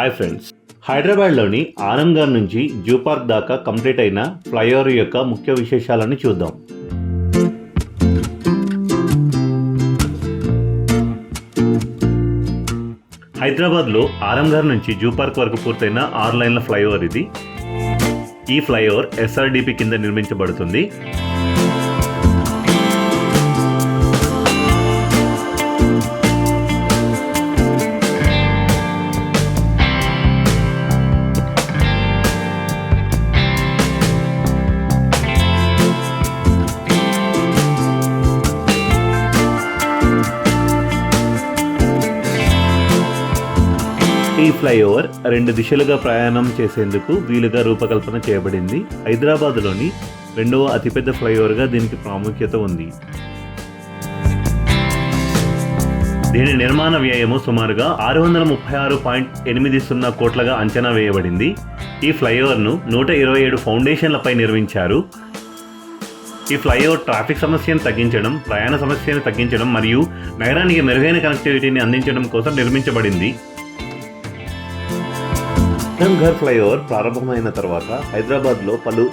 Hi friends, హైదరాబాద్లోని ఆనంగర్ నుంచి zoo park దాకా కంప్లీట్ అయిన ఫ్లైఓవర్ యొక్క ముఖ్య విశేషాలను చూద్దాం. హైదరాబాద్లో ఆరంగర్ నుంచి జూ పార్క్ వరకు పూర్తయిన 6 లైన్ల ఫ్లైఓవర్ ఇది. ఈ ఫ్లైఓవర్ SRDP కింద నిర్మించబడుతుంది. ఈ ఫ్లైఓవర్ 2 దిశలుగా ప్రయాణం చేసేందుకు వీలుగా రూపకల్పన చేయబడింది. హైదరాబాద్లోని 2వ అతిపెద్ద ఫ్లైఓవర్గా దీనికి ప్రాముఖ్యత ఉంది. దీని నిర్మాణ వ్యయము సుమారుగా 636.80 కోట్లుగా అంచనా వేయబడింది. ఈ ఫ్లైఓవర్ను 127 ఫౌండేషన్లపై నిర్మించారు. ఈ ఫ్లైఓవర్ ట్రాఫిక్ సమస్యను తగ్గించడం, ప్రయాణ సమస్యను తగ్గించడం మరియు నగరానికి మెరుగైన కనెక్టివిటీని అందించడం కోసం నిర్మించబడింది. ఆరంగర్ ఫ్లైఓవర్ ప్రారంభమైన తర్వాత హైదరాబాద్లో పలు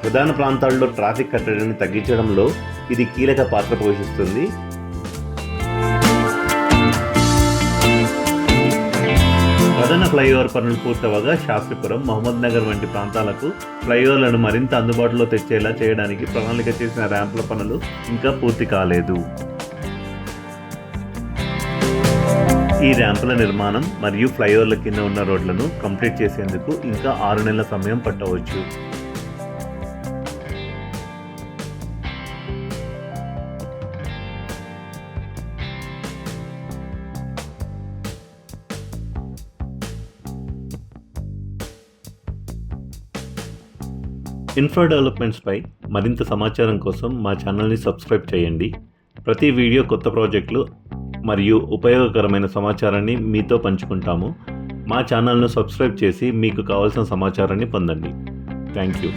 ప్రధాన ప్రాంతాల్లో ట్రాఫిక్ కట్టడిని తగ్గించడంలో ఇది కీలక పాత్ర పోషిస్తుంది. ప్రధాన ఫ్లైఓవర్ పనులు పూర్తవగా శాస్త్రిపురం, మహమ్మద్ నగర్ వంటి ప్రాంతాలకు ఫ్లైఓవర్లను మరింత అందుబాటులో తెచ్చేలా చేయడానికి ప్రణాళిక చేసిన ర్యాంపుల పనులు ఇంకా పూర్తి కాలేదు. ఈ ర్యాంపుల నిర్మాణం మరియు ఫ్లైఓవర్ల కింద ఉన్న రోడ్లను కంప్లీట్ చేసేందుకు ఇంకా 6 నెలల సమయం పట్టవచ్చు. ఇన్ఫ్రా డెవలప్మెంట్స్పై మరింత సమాచారం కోసం మా ఛానల్ని సబ్స్క్రైబ్ చేయండి. ప్రతి వీడియో కొత్త ప్రాజెక్టులు మరియు ఉపయోగకరమైన సమాచారాన్ని మీతో పంచుకుంటాము. మా ఛానల్ను సబ్స్క్రైబ్ చేసి మీకు కావాల్సిన సమాచారాన్ని పొందండి. Thank you.